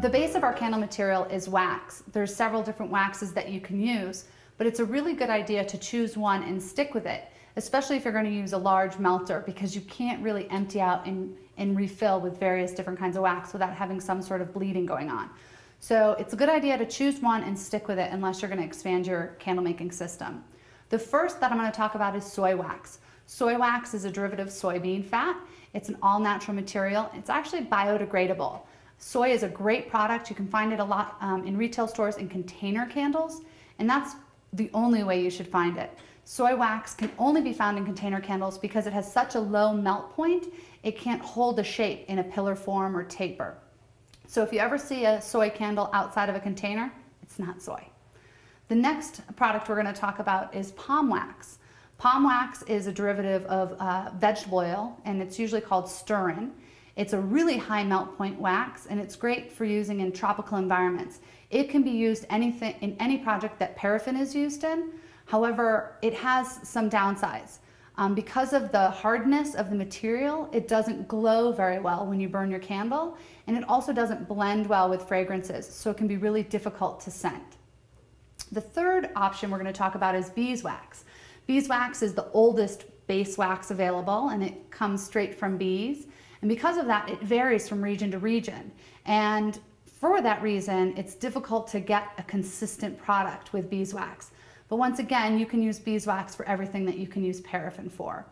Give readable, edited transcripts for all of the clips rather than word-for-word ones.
The base of our candle material is wax. There's several different waxes that you can use, but it's a really good idea to choose one and stick with it, especially if you're going to use a large melter, because you can't really empty out and refill with various different kinds of wax without having some sort of bleeding going on. So it's a good idea to choose one and stick with it unless you're going to expand your candle making system. The first that I'm going to talk about is soy wax. Soy wax is a derivative of soybean fat. It's an all-natural material. It's actually biodegradable. Soy is a great product. You can find it a lot in retail stores in container candles, and that's the only way you should find it. Soy wax can only be found in container candles because it has such a low melt point, it can't hold a shape in a pillar form or taper. So if you ever see a soy candle outside of a container, it's not soy. The next product we're going to talk about is palm wax. Palm wax is a derivative of vegetable oil, and it's usually called stir-in. It's a really high melt point wax, and it's great for using in tropical environments. It can be used in any project that paraffin is used in. However, it has some downsides. Because of the hardness of the material, it doesn't glow very well when you burn your candle, and it also doesn't blend well with fragrances, so it can be really difficult to scent. The third option we're going to talk about is beeswax. Beeswax is the oldest base wax available, and it comes straight from bees. And because of that, it varies from region to region. And for that reason, it's difficult to get a consistent product with beeswax. But once again, you can use beeswax for everything that you can use paraffin for.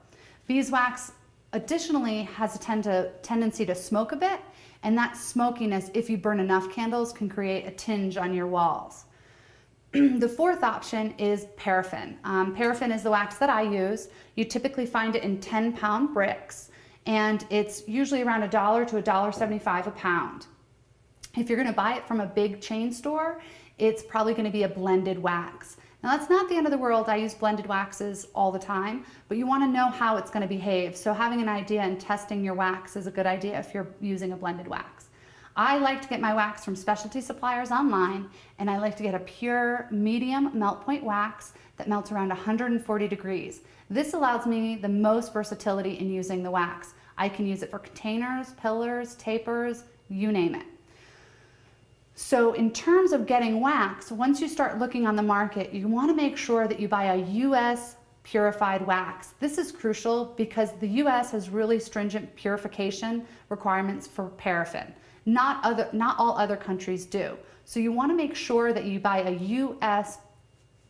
Beeswax additionally has a tendency to smoke a bit, and that smokiness, if you burn enough candles, can create a tinge on your walls. The fourth option is paraffin. Paraffin is the wax that I use. You typically find it in 10-pound bricks, and it's usually around $1 to $1.75 a pound. If you're going to buy it from a big chain store, it's probably going to be a blended wax. Now that's not the end of the world. I use blended waxes all the time, but you want to know how it's going to behave. So having an idea and testing your wax is a good idea if you're using a blended wax. I like to get my wax from specialty suppliers online, and I like to get a pure medium melt point wax that melts around 140 degrees. This allows me the most versatility in using the wax. I can use it for containers, pillars, tapers, you name it. So in terms of getting wax, once you start looking on the market, you want to make sure that you buy a US purified wax. This is crucial because the US has really stringent purification requirements for paraffin. Not all other countries do. So you want to make sure that you buy a US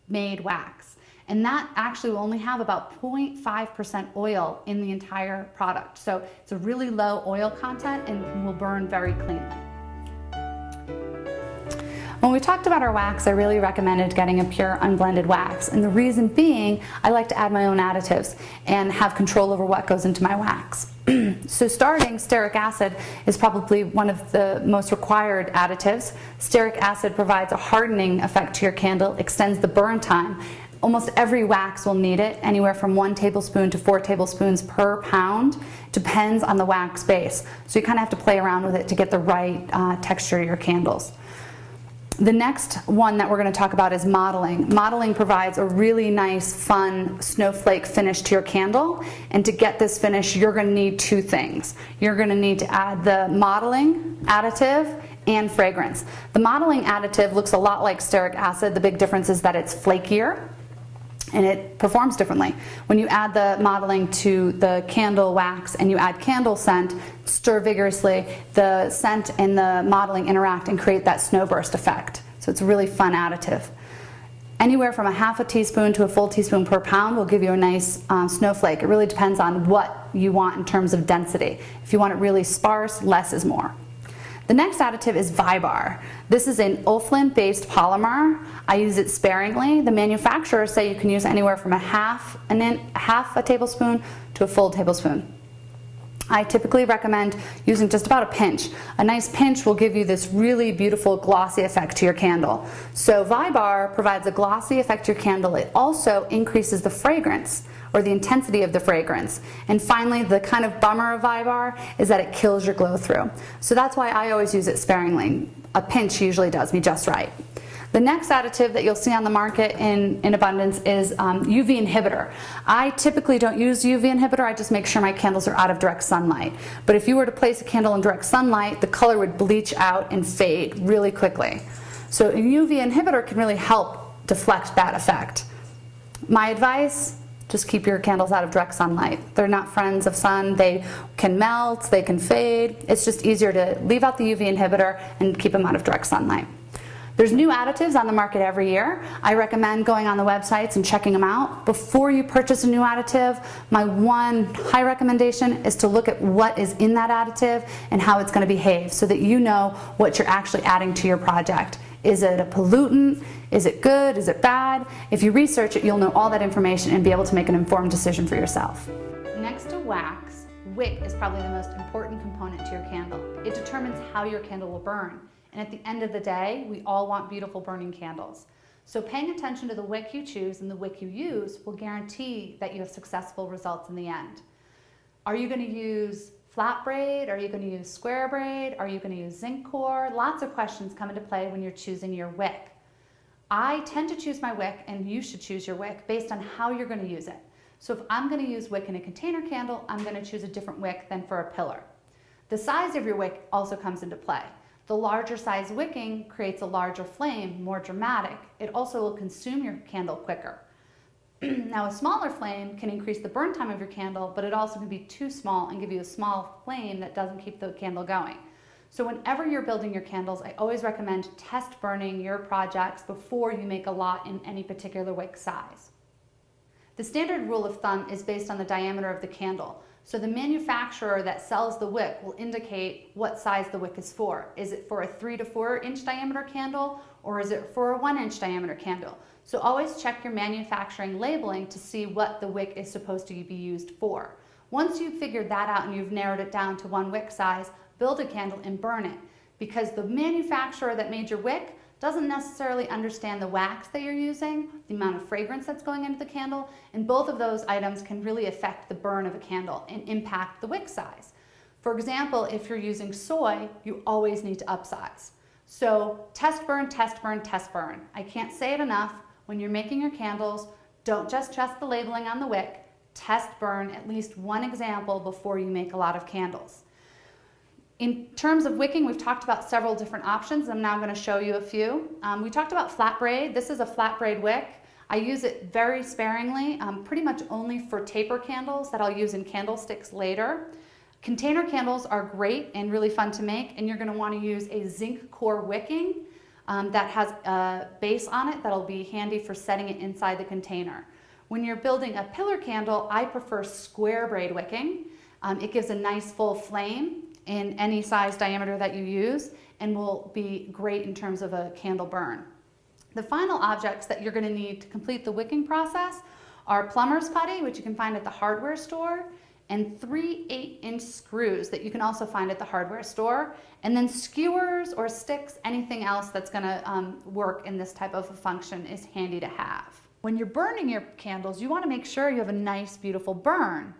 made wax. And that actually will only have about 0.5% oil in the entire product. So it's a really low oil content and will burn very cleanly. When we talked about our wax, I really recommended getting a pure unblended wax. And the reason being, I like to add my own additives and have control over what goes into my wax. So starting, stearic acid is probably one of the most required additives. Stearic acid provides a hardening effect to your candle, extends the burn time. Almost every wax will need it, anywhere from 1 tablespoon to 4 tablespoons per pound. Depends on the wax base. So you kind of have to play around with it to get the right texture to your candles. The next one that we're going to talk about is modeling. Modeling provides a really nice, fun snowflake finish to your candle. And to get this finish, you're going to need two things. You're going to need to add the modeling additive and fragrance. The modeling additive looks a lot like stearic acid. The big difference is that it's flakier and it performs differently. When you add the modeling to the candle wax and you add candle scent, stir vigorously, the scent and the modeling interact and create that snowburst effect. So it's a really fun additive. Anywhere from a half a teaspoon to a full teaspoon per pound will give you a nice snowflake. It really depends on what you want in terms of density. If you want it really sparse, less is more. The next additive is Vybar. This is an olefin-based polymer. I use it sparingly. The manufacturers say you can use anywhere from a half a tablespoon to a full tablespoon. I typically recommend using just about a pinch. A nice pinch will give you this really beautiful glossy effect to your candle. So Vybar provides a glossy effect to your candle. It also increases the fragrance or the intensity of the fragrance. And finally, the kind of bummer of Vybar is that it kills your glow through. So that's why I always use it sparingly. A pinch usually does me just right. The next additive that you'll see on the market in abundance is UV inhibitor. I typically don't use UV inhibitor, I just make sure my candles are out of direct sunlight. But if you were to place a candle in direct sunlight, the color would bleach out and fade really quickly. So a UV inhibitor can really help deflect that effect. My advice, just keep your candles out of direct sunlight. They're not friends of sun. They can melt, they can fade. It's just easier to leave out the UV inhibitor and keep them out of direct sunlight. There's new additives on the market every year. I recommend going on the websites and checking them out. Before you purchase a new additive, my one high recommendation is to look at what is in that additive and how it's going to behave so that you know what you're actually adding to your project. Is it a pollutant? Is it good? Is it bad? If you research it, you'll know all that information and be able to make an informed decision for yourself. Next to wax, wick is probably the most important component to your candle. It determines how your candle will burn. And at the end of the day, we all want beautiful burning candles. So paying attention to the wick you choose and the wick you use will guarantee that you have successful results in the end. Are you going to use flat braid? Are you going to use square braid? Are you going to use zinc core? Lots of questions come into play when you're choosing your wick. I tend to choose my wick, and you should choose your wick based on how you're going to use it. So if I'm going to use wick in a container candle, I'm going to choose a different wick than for a pillar. The size of your wick also comes into play. The larger size wicking creates a larger flame, more dramatic. It also will consume your candle quicker. Now, a smaller flame can increase the burn time of your candle, but it also can be too small and give you a small flame that doesn't keep the candle going. So whenever you're building your candles, I always recommend test burning your projects before you make a lot in any particular wick size. The standard rule of thumb is based on the diameter of the candle. So the manufacturer that sells the wick will indicate what size the wick is for. Is it for a 3 to 4 inch diameter candle, or is it for a 1 inch diameter candle? So always check your manufacturing labeling to see what the wick is supposed to be used for. Once you've figured that out and you've narrowed it down to one wick size, build a candle and burn it. Because the manufacturer that made your wick doesn't necessarily understand the wax that you're using, the amount of fragrance that's going into the candle, and both of those items can really affect the burn of a candle and impact the wick size. For example, if you're using soy, you always need to upsize. So test burn, test burn, test burn. I can't say it enough. When you're making your candles, don't just trust the labeling on the wick. Test burn at least one example before you make a lot of candles. In terms of wicking, we've talked about several different options. I'm now going to show you a few. We talked about flat braid. This is a flat braid wick. I use it very sparingly, pretty much only for taper candles that I'll use in candlesticks later. Container candles are great and really fun to make, and you're going to want to use a zinc core wicking that has a base on it that'll be handy for setting it inside the container. When you're building a pillar candle, I prefer square braid wicking. It gives a nice full flame in any size diameter that you use and will be great in terms of a candle burn. The final objects that you're going to need to complete the wicking process are plumber's putty, which you can find at the hardware store, and 3 8-inch screws that you can also find at the hardware store, and then skewers or sticks. Anything else that's going to work in this type of a function is handy to have. When you're burning your candles, you want to make sure you have a nice, beautiful burn.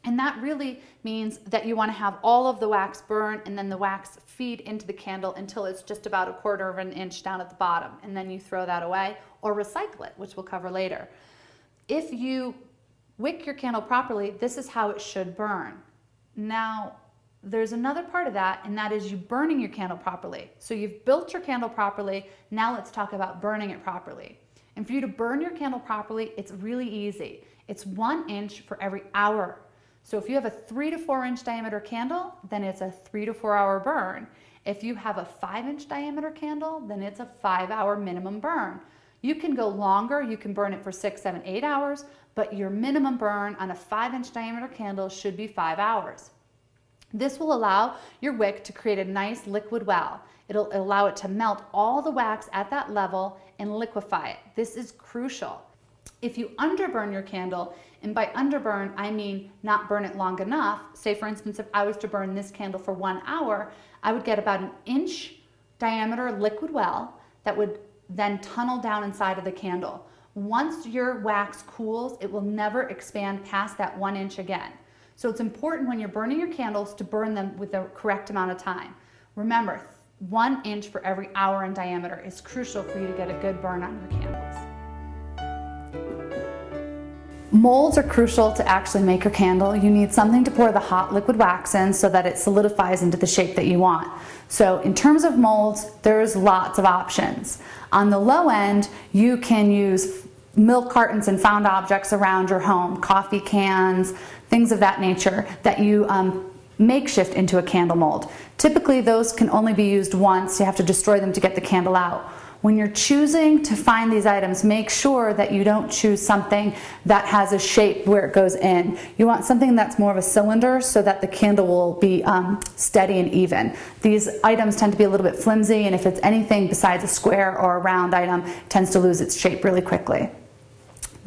And that really means that you want to have all of the wax burn and then the wax feed into the candle until it's just about 1/4 of an inch down at the bottom. And then you throw that away or recycle it, which we'll cover later. If you wick your candle properly, this is how it should burn. Now, there's another part of that, and that is you burning your candle properly. So you've built your candle properly. Now let's talk about burning it properly. And for you to burn your candle properly, it's really easy. It's 1 inch for every hour. So if you have a 3 to 4 inch diameter candle, then it's a 3 to 4 hour burn. If you have a 5-inch diameter candle, then it's a 5-hour minimum burn. You can go longer, you can burn it for 6, 7, 8 hours, but your minimum burn on a 5-inch diameter candle should be 5 hours. This will allow your wick to create a nice liquid well. It'll allow it to melt all the wax at that level and liquefy it. This is crucial. If you underburn your candle, and by underburn, I mean not burn it long enough. Say for instance, if I was to burn this candle for 1 hour, I would get about 1 inch diameter liquid well that would then tunnel down inside of the candle. Once your wax cools, it will never expand past that 1 inch again. So it's important when you're burning your candles to burn them with the correct amount of time. Remember, 1 inch for every hour in diameter is crucial for you to get a good burn on your candles. Molds are crucial to actually make your candle. You need something to pour the hot liquid wax in so that it solidifies into the shape that you want. So in terms of molds, there's lots of options. On the low end, you can use milk cartons and found objects around your home, coffee cans, things of that nature that you makeshift into a candle mold. Typically those can only be used once. You have to destroy them to get the candle out. When you're choosing to find these items, make sure that you don't choose something that has a shape where it goes in. You want something that's more of a cylinder so that the candle will be steady and even. These items tend to be a little bit flimsy, and if it's anything besides a square or a round item, it tends to lose its shape really quickly.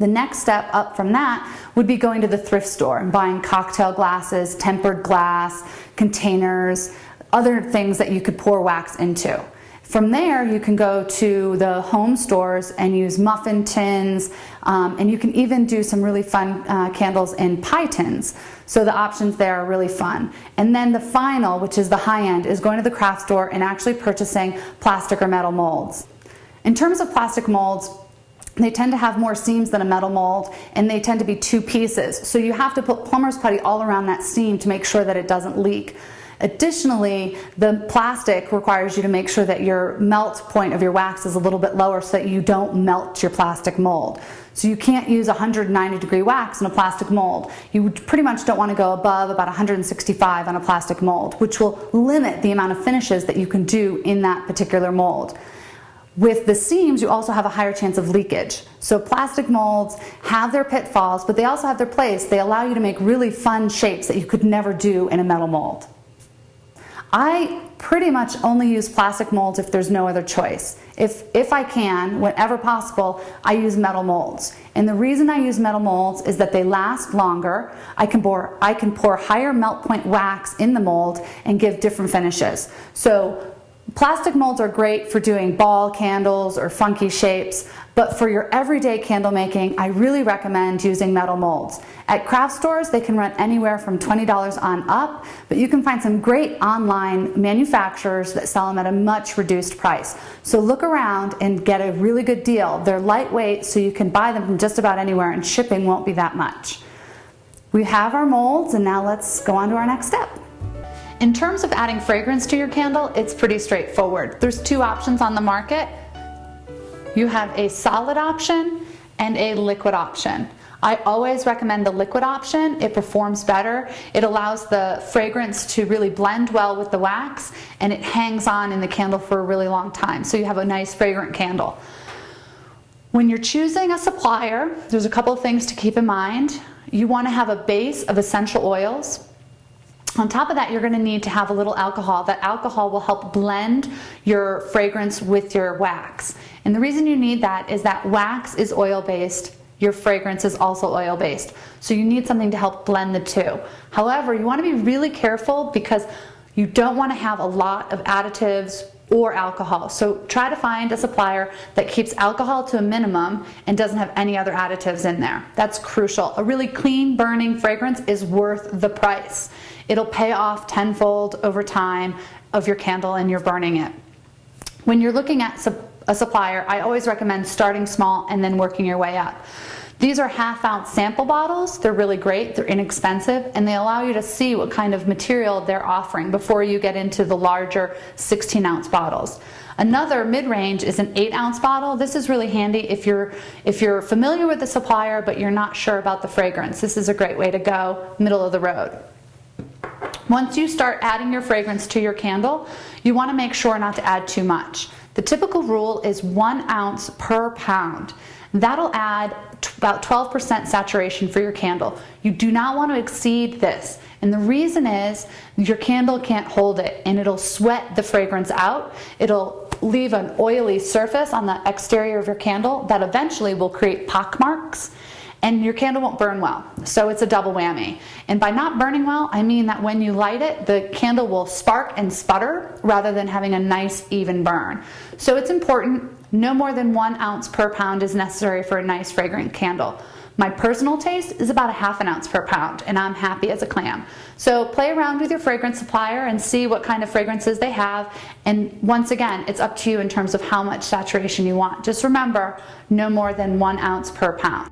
The next step up from that would be going to the thrift store and buying cocktail glasses, tempered glass, containers, other things that you could pour wax into. From there, you can go to the home stores and use muffin tins, and you can even do some really fun candles in pie tins. So the options there are really fun. And then the final, which is the high end, is going to the craft store and actually purchasing plastic or metal molds. In terms of plastic molds, they tend to have more seams than a metal mold, and they tend to be 2 pieces. So you have to put plumber's putty all around that seam to make sure that it doesn't leak. Additionally, the plastic requires you to make sure that your melt point of your wax is a little bit lower so that you don't melt your plastic mold. So you can't use 190-degree wax in a plastic mold. You pretty much don't want to go above about 165 on a plastic mold, which will limit the amount of finishes that you can do in that particular mold. With the seams, you also have a higher chance of leakage. So plastic molds have their pitfalls, but they also have their place. They allow you to make really fun shapes that you could never do in a metal mold. I pretty much only use plastic molds if there's no other choice. If I can, whenever possible, I use metal molds. And the reason I use metal molds is that they last longer. I can pour higher melt point wax in the mold and give different finishes. So plastic molds are great for doing ball candles or funky shapes, but for your everyday candle making, I really recommend using metal molds. At craft stores, they can run anywhere from $20 on up, but you can find some great online manufacturers that sell them at a much reduced price. So look around and get a really good deal. They're lightweight, so you can buy them from just about anywhere, and shipping won't be that much. We have our molds, and now let's go on to our next step. In terms of adding fragrance to your candle, it's pretty straightforward. There's 2 options on the market. You have a solid option and a liquid option. I always recommend the liquid option. It performs better. It allows the fragrance to really blend well with the wax, and it hangs on in the candle for a really long time, so you have a nice fragrant candle. When you're choosing a supplier, there's a couple of things to keep in mind. You want to have a base of essential oils. On top of that, you're going to need to have a little alcohol. That alcohol will help blend your fragrance with your wax. And the reason you need that is that wax is oil-based. Your fragrance is also oil-based. So you need something to help blend the 2. However, you want to be really careful because you don't want to have a lot of additives or alcohol. So try to find a supplier that keeps alcohol to a minimum and doesn't have any other additives in there. That's crucial. A really clean burning fragrance is worth the price. It'll pay off tenfold over time of your candle and you're burning it. When you're looking at a supplier, I always recommend starting small and then working your way up. These are half-ounce sample bottles. They're really great, they're inexpensive, and they allow you to see what kind of material they're offering before you get into the larger 16-ounce bottles. Another mid-range is an 8-ounce bottle. This is really handy if you're familiar with the supplier but you're not sure about the fragrance. This is a great way to go, middle of the road. Once you start adding your fragrance to your candle, you want to make sure not to add too much. The typical rule is 1 ounce per pound. That'll add about 12% saturation for your candle. You do not want to exceed this. And the reason is your candle can't hold it and it'll sweat the fragrance out. It'll leave an oily surface on the exterior of your candle that eventually will create pock marks, and your candle won't burn well. So it's a double whammy. And by not burning well, I mean that when you light it, the candle will spark and sputter rather than having a nice even burn. So it's important, no more than 1 ounce per pound is necessary for a nice fragrant candle. My personal taste is about a ½ ounce per pound, and I'm happy as a clam. So play around with your fragrance supplier and see what kind of fragrances they have. And once again, it's up to you in terms of how much saturation you want. Just remember, no more than 1 ounce per pound.